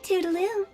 Toodaloo.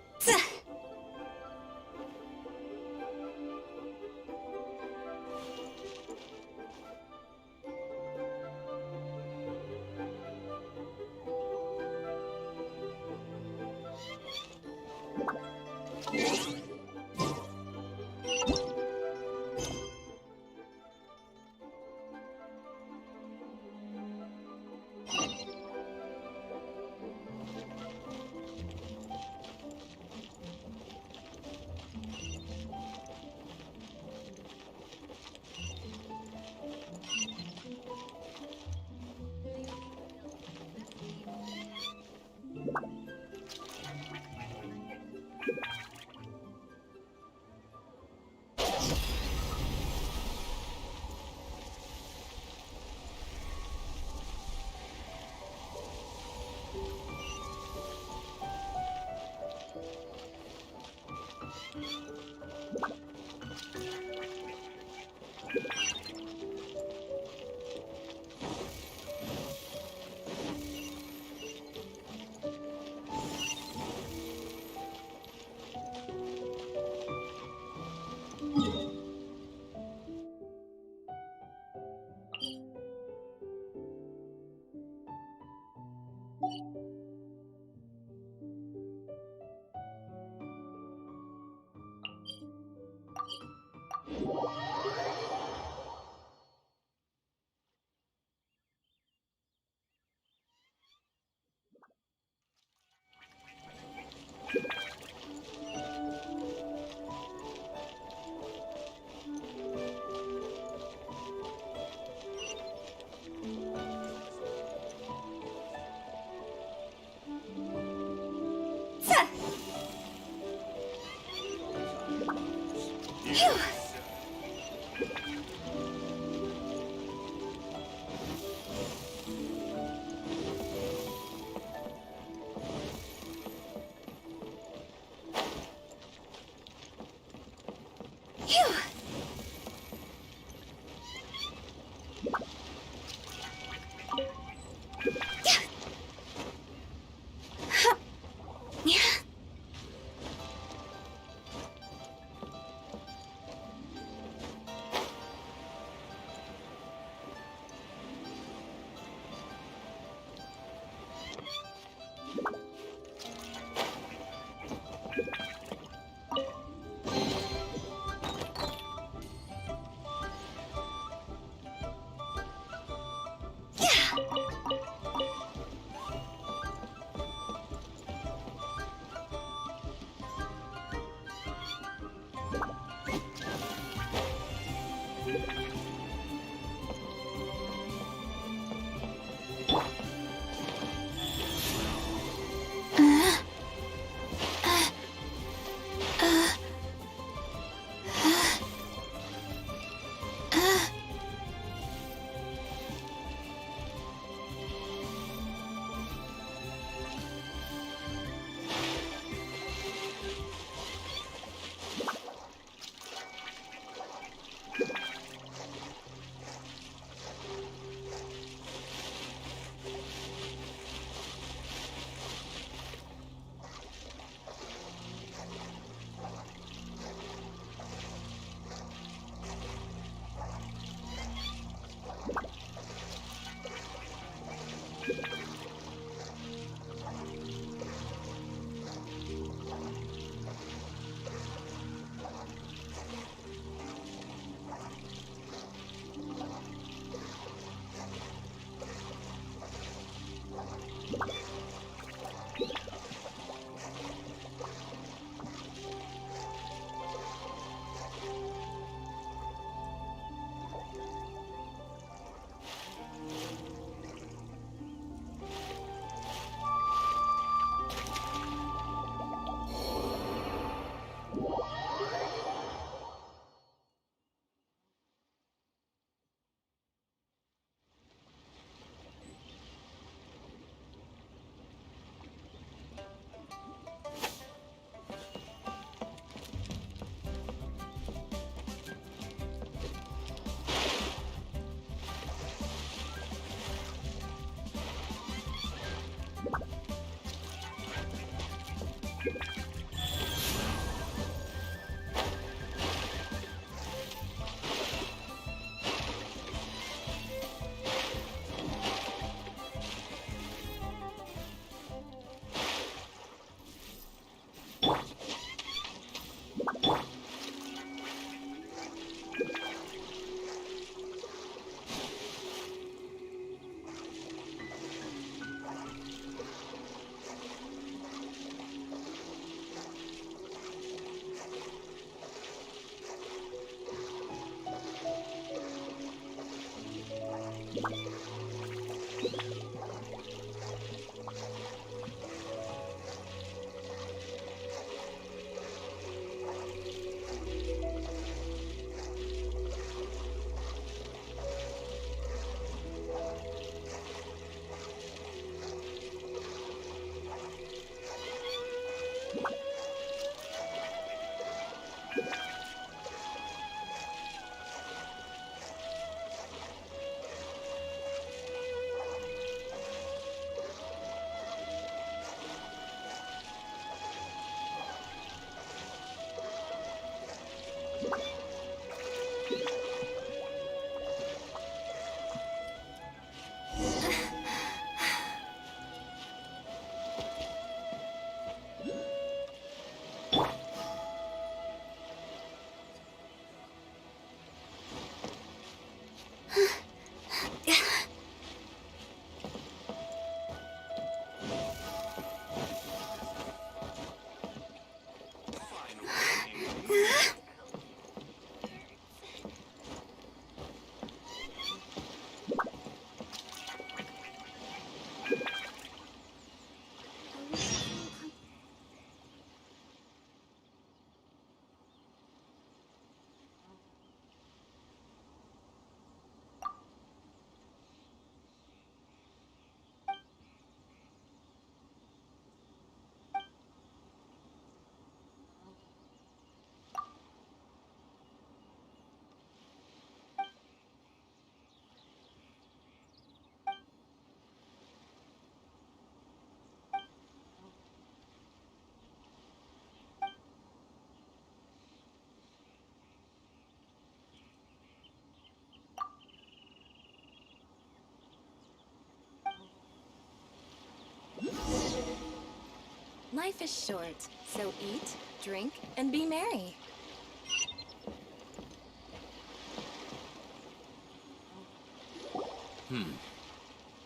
Life is short, so eat, drink, and be merry.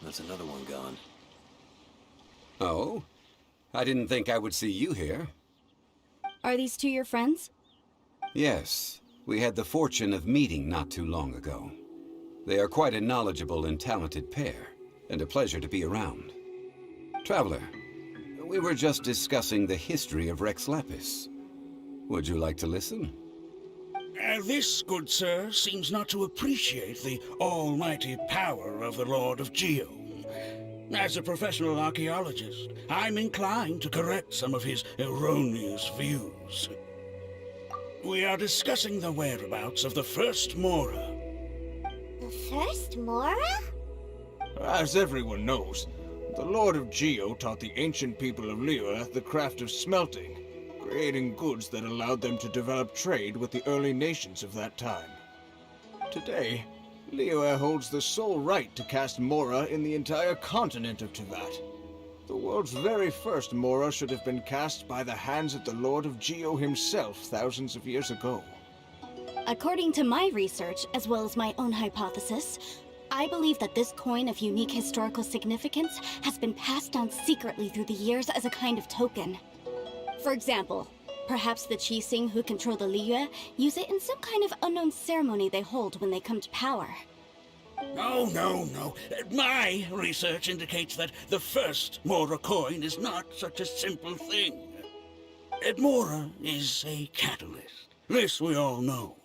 That's another one gone. Oh? I didn't think I would see you here. Are these two your friends? Yes, we had the fortune of meeting not too long ago. They are quite a knowledgeable and talented pair, and a pleasure to be around. Traveler, we were just discussing the history of Rex Lapis. Would you like to listen? This, good sir, seems not to appreciate the almighty power of the Lord of Geo. As a professional archaeologist, I'm inclined to correct some of his erroneous views. We are discussing the whereabouts of the first Mora. The first Mora? As everyone knows, the Lord of Geo taught the ancient people of Liyue the craft of smelting, creating goods that allowed them to develop trade with the early nations of that time. Today, Liyue holds the sole right to cast Mora in the entire continent of Teyvat. The world's very first Mora should have been cast by the hands of the Lord of Geo himself thousands of years ago. According to my research, as well as my own hypothesis, I believe that this coin of unique historical significance has been passed down secretly through the years as a kind of token. For example, perhaps the Qixing who control the Liyue use it in some kind of unknown ceremony they hold when they come to power. Oh, no. My research indicates that the first Mora coin is not such a simple thing. Mora is a catalyst. This we all know.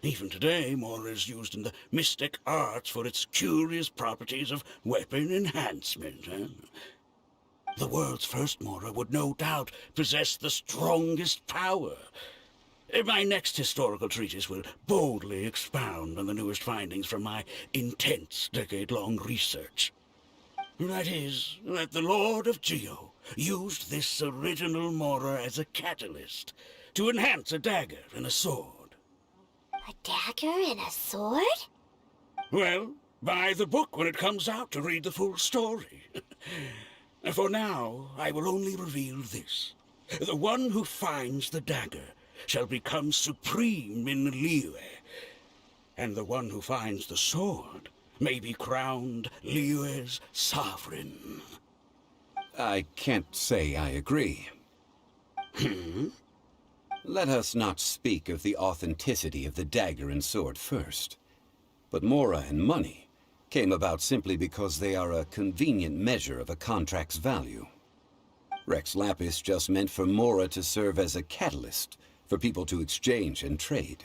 Even today, Mora is used in the mystic arts for its curious properties of weapon enhancement. The world's first Mora would no doubt possess the strongest power. My next historical treatise will boldly expound on the newest findings from my intense decade-long research. That is, that the Lord of Geo used this original Mora as a catalyst to enhance a dagger and a sword. A dagger and a sword? Well, buy the book when it comes out to read the full story. For now, I will only reveal this. The one who finds the dagger shall become supreme in Liyue, and the one who finds the sword may be crowned Liyue's sovereign. I can't say I agree. Let us not speak of the authenticity of the dagger and sword first. But Mora and money, came about simply because they are a convenient measure of a contract's value. Rex Lapis just meant for Mora to serve as a catalyst for people to exchange and trade.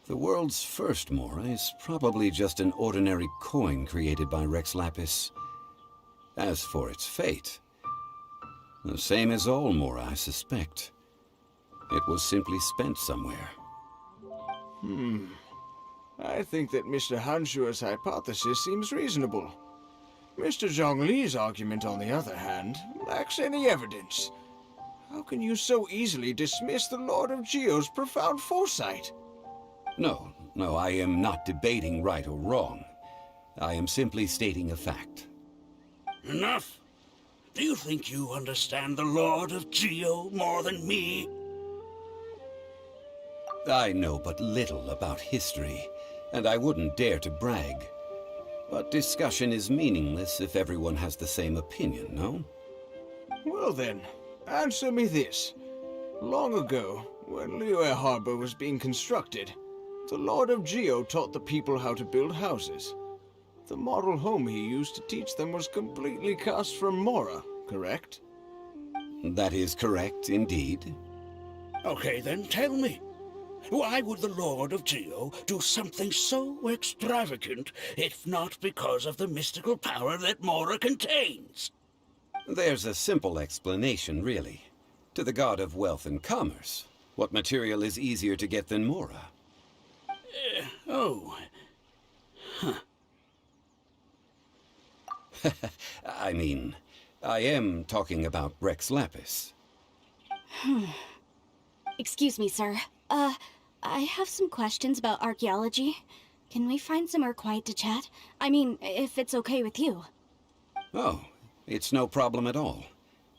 The world's first Mora is probably just an ordinary coin created by Rex Lapis. As for its fate, the same as all Mora, I suspect. It was simply spent somewhere. I think that Mr. Hanshua's hypothesis seems reasonable. Mr. Zhongli's argument, on the other hand, lacks any evidence. How can you so easily dismiss the Lord of Geo's profound foresight? No, I am not debating right or wrong. I am simply stating a fact. Enough! Do you think you understand the Lord of Geo more than me? I know but little about history, and I wouldn't dare to brag. But discussion is meaningless if everyone has the same opinion, no? Well then, answer me this. Long ago, when Liyue Harbor was being constructed, the Lord of Geo taught the people how to build houses. The model home he used to teach them was completely cast from Mora, correct? That is correct, indeed. Okay, then tell me. Why would the Lord of Geo do something so extravagant, if not because of the mystical power that Mora contains? There's a simple explanation, really. To the god of wealth and commerce, what material is easier to get than Mora? I mean, I am talking about Rex Lapis. Excuse me, sir. I have some questions about archaeology. Can we find somewhere quiet to chat? I mean, if it's okay with you. Oh, it's no problem at all.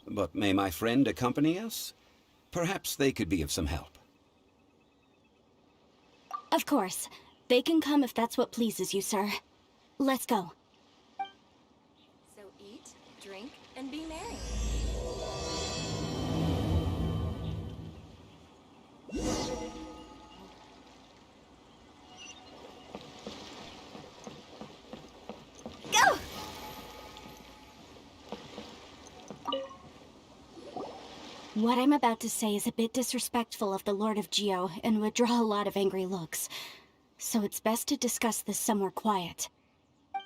But may my friend accompany us? Perhaps they could be of some help. Of course. They can come if that's what pleases you, sir. Let's go. So eat, drink, and be merry. Go! What I'm about to say is a bit disrespectful of the Lord of Geo and would draw a lot of angry looks. So it's best to discuss this somewhere quiet.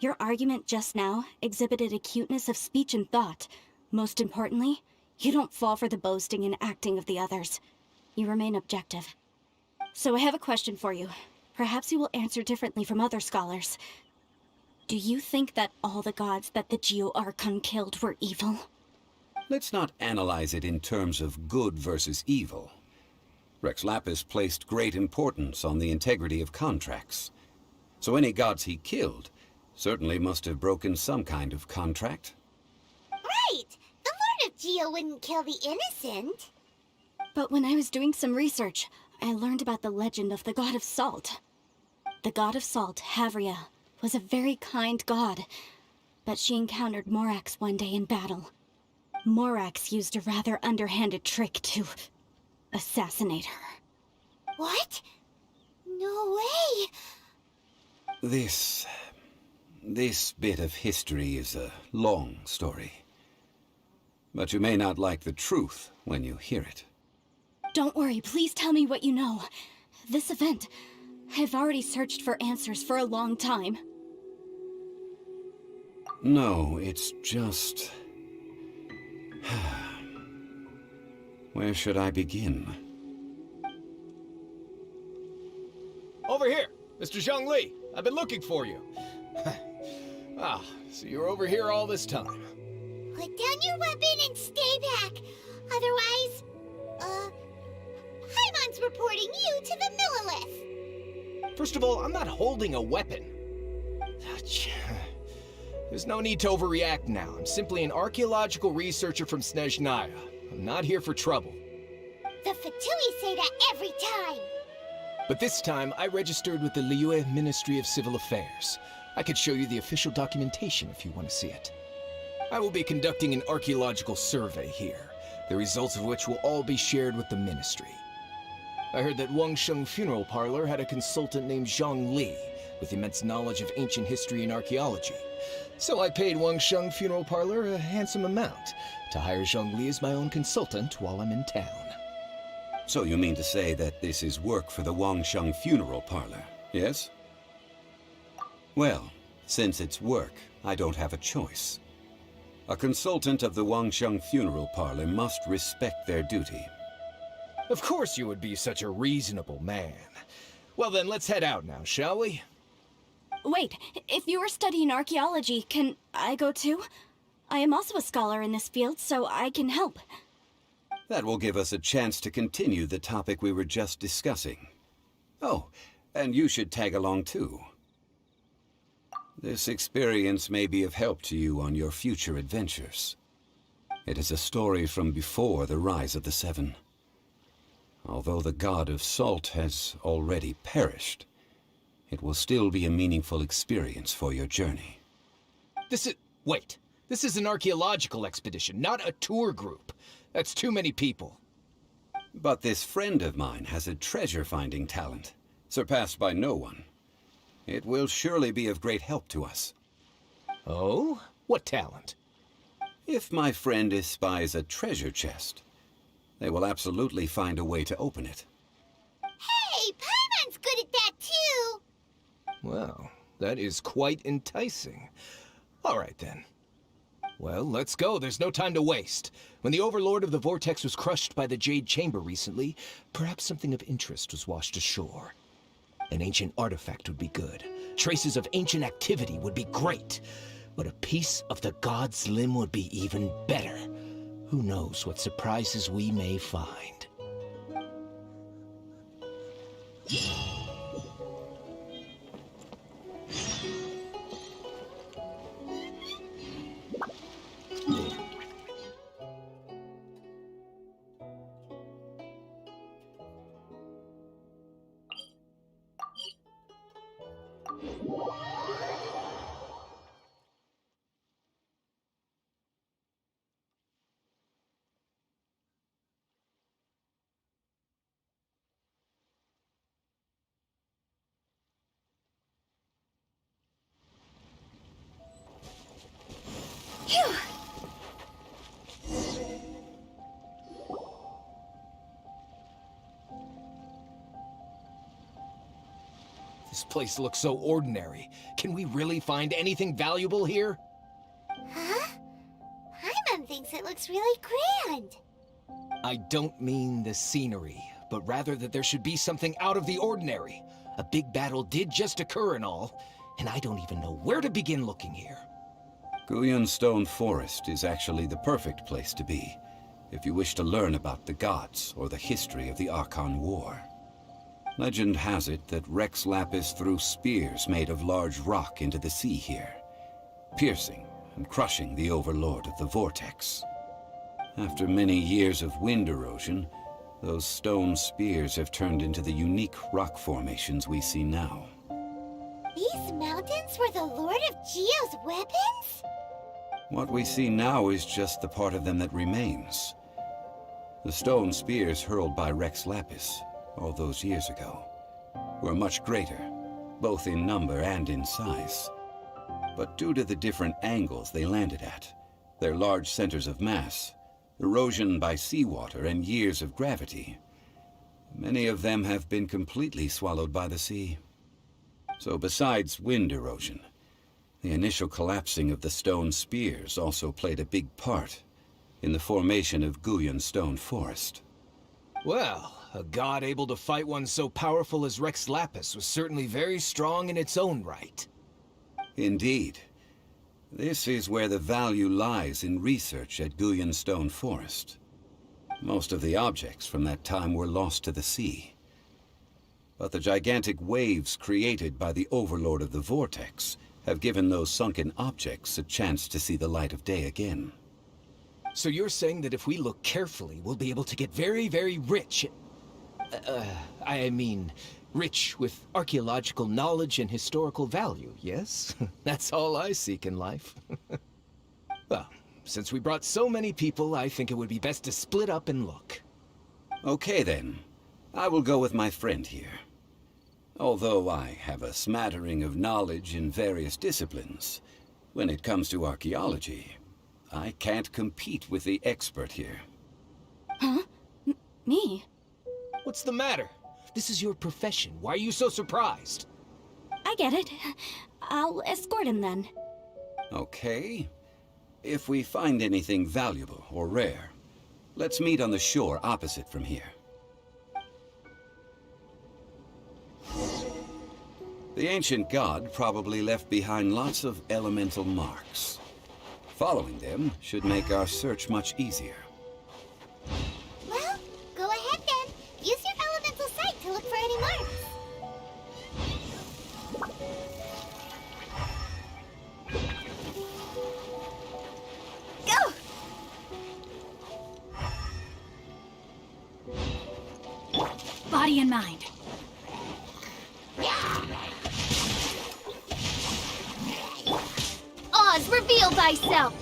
Your argument just now exhibited acuteness of speech and thought. Most importantly, you don't fall for the boasting and acting of the others. You remain objective. So I have a question for you. Perhaps you will answer differently from other scholars. Do you think that all the gods that the Geo Archon killed were evil? Let's not analyze it in terms of good versus evil. Rex Lapis placed great importance on the integrity of contracts. So any gods he killed certainly must have broken some kind of contract. Right! The Lord of Geo wouldn't kill the innocent. But when I was doing some research, I learned about the legend of the god of salt. The god of salt, Havria, was a very kind god, but she encountered Morax one day in battle. Morax used a rather underhanded trick to assassinate her. What? No way! This bit of history is a long story. But you may not like the truth when you hear it. Don't worry, please tell me what you know. This event, I've already searched for answers for a long time. No, it's just... Where should I begin? Over here! Mr. Zhongli! I've been looking for you! So you're over here all this time. Put down your weapon and stay back. Otherwise, Paimon's reporting you to the Millilith. First of all, I'm not holding a weapon. There's no need to overreact now. I'm simply an archaeological researcher from Danizh.Æ. I'm not here for trouble. The Fatui say that every time. But this time, I registered with the Liyue Ministry of Civil Affairs. I could show you the official documentation if you want to see it. I will be conducting an archaeological survey here, the results of which will all be shared with the Ministry. I heard that Wangsheng Funeral Parlor had a consultant named Zhongli with immense knowledge of ancient history and archaeology. So I paid Wangsheng Funeral Parlor a handsome amount to hire Zhongli as my own consultant while I'm in town. So you mean to say that this is work for the Wangsheng Funeral Parlor, yes? Well, since it's work, I don't have a choice. A consultant of the Wangsheng Funeral Parlor must respect their duty. Of course you would be such a reasonable man. Well then, let's head out now, shall we? Wait, if you are studying archaeology, can I go too? I am also a scholar in this field, so I can help. That will give us a chance to continue the topic we were just discussing. Oh, and you should tag along too. This experience may be of help to you on your future adventures. It is a story from before the rise of the Seven. Although the god of salt has already perished, it will still be a meaningful experience for your journey. Wait. This is an archaeological expedition, not a tour group. That's too many people. But this friend of mine has a treasure-finding talent, surpassed by no one. It will surely be of great help to us. Oh? What talent? If my friend espies a treasure chest, they will absolutely find a way to open it. Hey, Paimon's good at that too! Well, that is quite enticing. All right then. Well, let's go. There's no time to waste. When the Overlord of the Vortex was crushed by the Jade Chamber recently, perhaps something of interest was washed ashore. An ancient artifact would be good. Traces of ancient activity would be great. But a piece of the god's limb would be even better. Who knows what surprises we may find. Phew! This place looks so ordinary. Can we really find anything valuable here? Huh? Paimon thinks it looks really grand. I don't mean the scenery, but rather that there should be something out of the ordinary. A big battle did just occur and all, and I don't even know where to begin looking here. Guyan Stone Forest is actually the perfect place to be, if you wish to learn about the gods or the history of the Archon War. Legend has it that Rex Lapis threw spears made of large rock into the sea here, piercing and crushing the Overlord of the Vortex. After many years of wind erosion, those stone spears have turned into the unique rock formations we see now. These mountains were the Lord of Geo's weapons? What we see now is just the part of them that remains. The stone spears hurled by Rex Lapis all those years ago were much greater, both in number and in size. But due to the different angles they landed at, their large centers of mass, erosion by seawater, and years of gravity, many of them have been completely swallowed by the sea. So besides wind erosion, the initial collapsing of the stone spears also played a big part in the formation of Guyan Stone Forest. Well, a god able to fight one so powerful as Rex Lapis was certainly very strong in its own right. Indeed. This is where the value lies in research at Guyan Stone Forest. Most of the objects from that time were lost to the sea. But the gigantic waves created by the Overlord of the Vortex have given those sunken objects a chance to see the light of day again. So you're saying that if we look carefully, we'll be able to get very, very rich. I mean, rich with archaeological knowledge and historical value, yes? That's all I seek in life. Well, since we brought so many people, I think it would be best to split up and look. Okay then. I will go with my friend here. Although I have a smattering of knowledge in various disciplines, when it comes to archaeology, I can't compete with the expert here. Huh? Me? What's the matter? This is your profession. Why are you so surprised? I get it. I'll escort him then. Okay. If we find anything valuable or rare, let's meet on the shore opposite from here. The ancient god probably left behind lots of elemental marks. Following them should make our search much easier. Well, go ahead then. Use your elemental sight to look for any marks. Go! Body and mind. Oz, reveal thyself!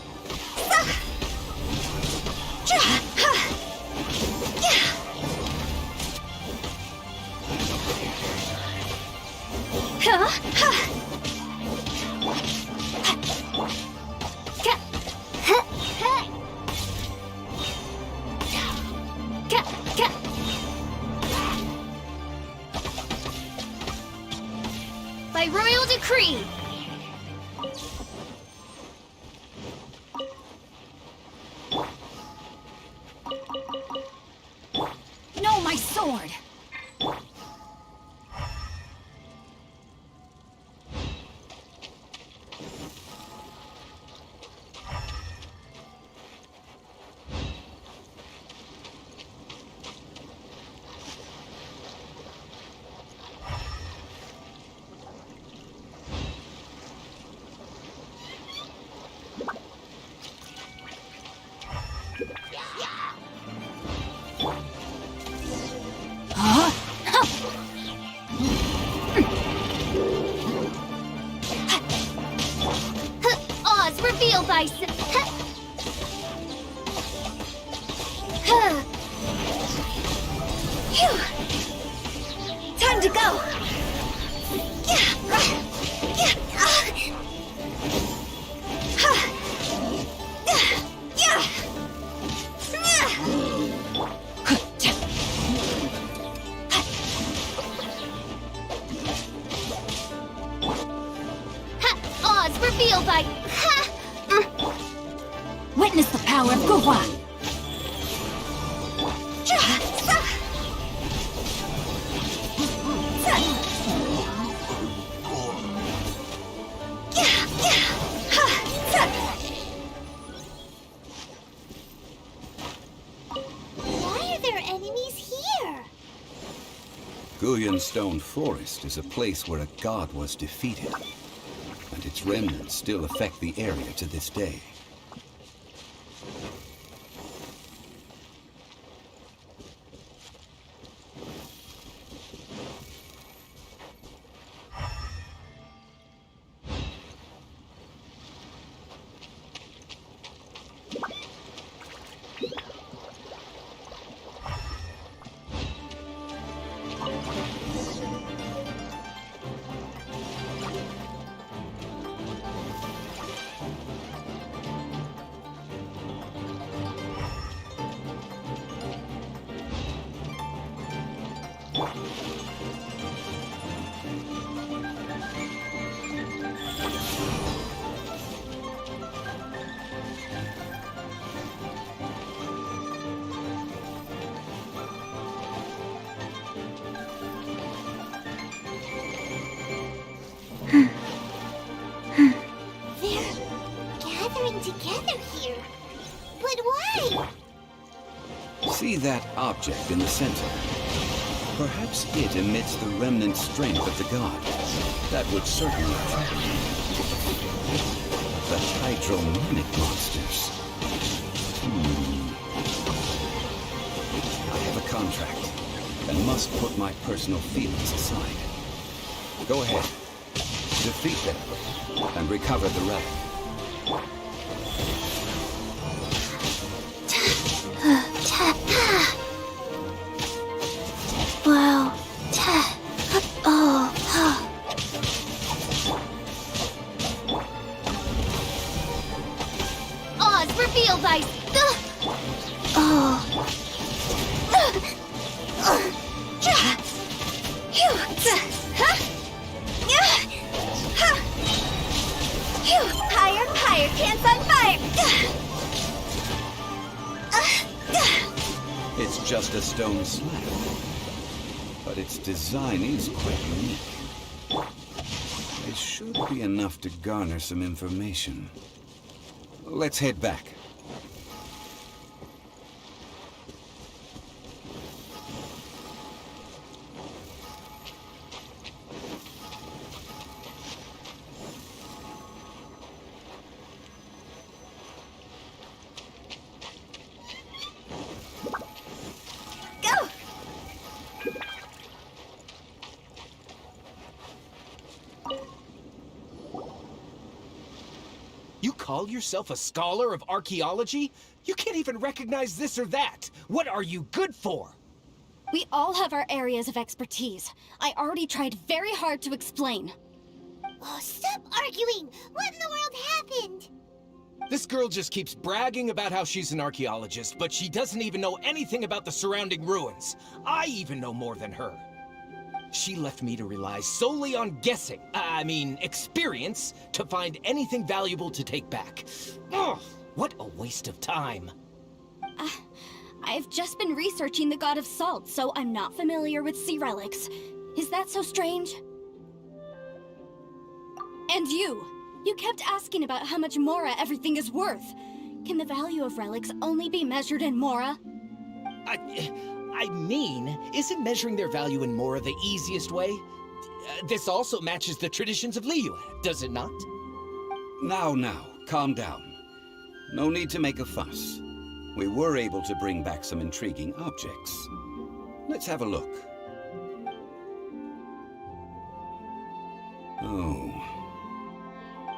By royal decree! No, my sword! Oz, reveal thyself! Time to go! Oz, reveal thy... Witness the power of Guhua! Why are there enemies here? Guyan Stone Forest is a place where a god was defeated, and its remnants still affect the area to this day. Together here. But why? See that object in the center? Perhaps it emits the remnant strength of the god. That would certainly attract you. The hydromimic monsters. I have a contract, and must put my personal feelings aside. Go ahead. Defeat them, and recover the relic. stone slab, but its design is quite unique. It should be enough to garner some information. Let's head back. You call yourself a scholar of archaeology? You can't even recognize this or that. What are you good for? We all have our areas of expertise. I already tried very hard to explain. Oh, stop arguing! What in the world happened? This girl just keeps bragging about how she's an archaeologist, but she doesn't even know anything about the surrounding ruins. I even know more than her. She left me to rely solely on guessing, experience, to find anything valuable to take back. Ugh, what a waste of time. I've just been researching the God of Salt, so I'm not familiar with sea relics. Is that so strange? And you kept asking about how much Mora everything is worth. Can the value of relics only be measured in Mora? Isn't measuring their value in Mora the easiest way? This also matches the traditions of Liyue, does it not? Now, calm down. No need to make a fuss. We were able to bring back some intriguing objects. Let's have a look. Oh,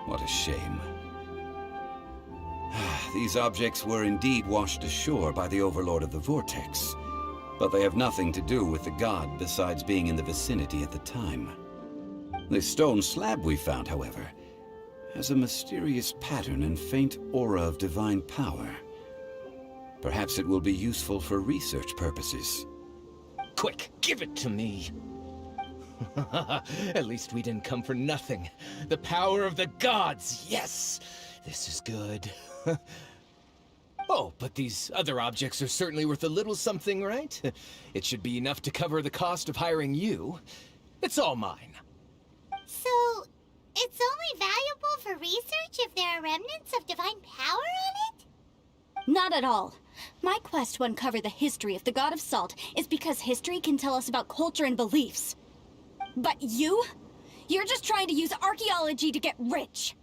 what a shame. These objects were indeed washed ashore by the Overlord of the Vortex, but they have nothing to do with the god besides being in the vicinity at the time. The stone slab we found, however, has a mysterious pattern and faint aura of divine power. Perhaps it will be useful for research purposes. Quick, give it to me. At least we didn't come for nothing. The power of the gods, yes! This is good. Oh, but these other objects are certainly worth a little something, right? It should be enough to cover the cost of hiring you. It's all mine. So, it's only valuable for research if there are remnants of divine power on it? Not at all. My quest to uncover the history of the God of Salt is because history can tell us about culture and beliefs. But you're just trying to use archaeology to get rich.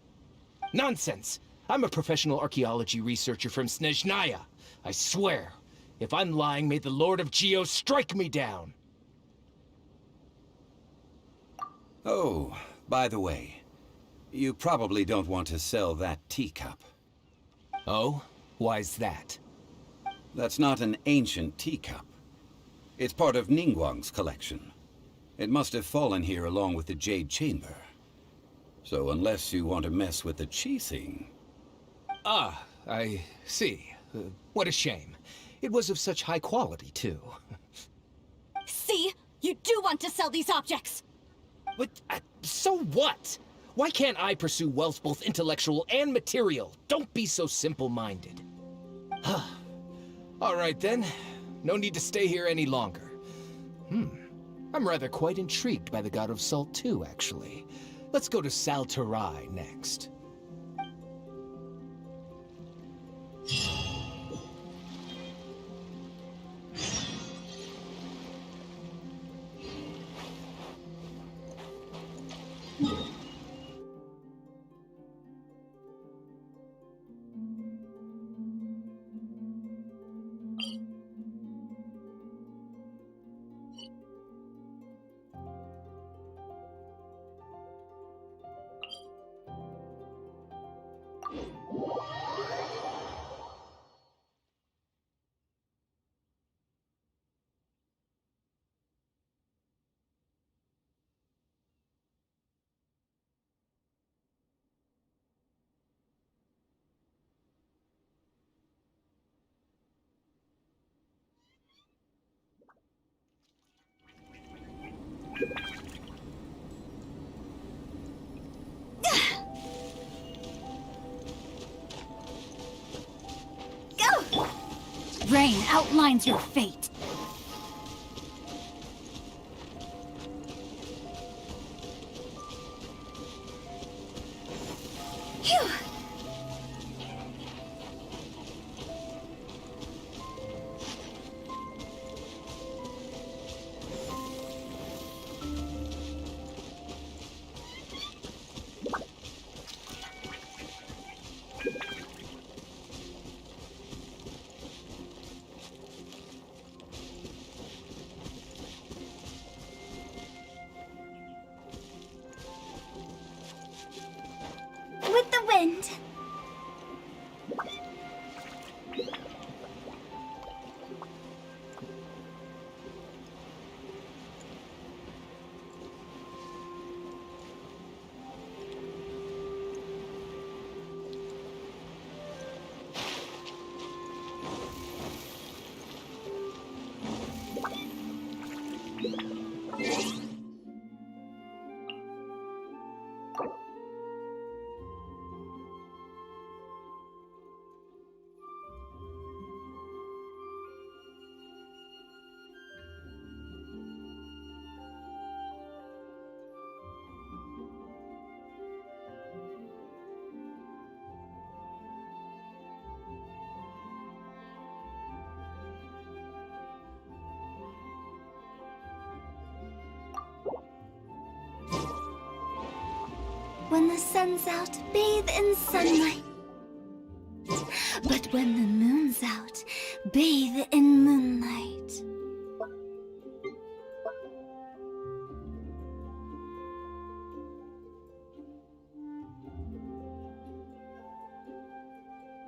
Nonsense! I'm a professional archaeology researcher from Zhongli. I swear, if I'm lying, may the Lord of Geo strike me down. Oh, by the way, you probably don't want to sell that teacup. Oh? Why's that? That's not an ancient teacup. It's part of Ningguang's collection. It must have fallen here along with the Jade Chamber. So unless you want to mess with the Qixing... Ah, I see. What a shame. It was of such high quality, too. See? You do want to sell these objects! But, so what? Why can't I pursue wealth both intellectual and material? Don't be so simple-minded. All right, then. No need to stay here any longer. I'm rather quite intrigued by the God of Salt, too, actually. Let's go to Salterai next. Rain outlines your fate. When the sun's out, bathe in sunlight. But when the moon's out, bathe in moonlight.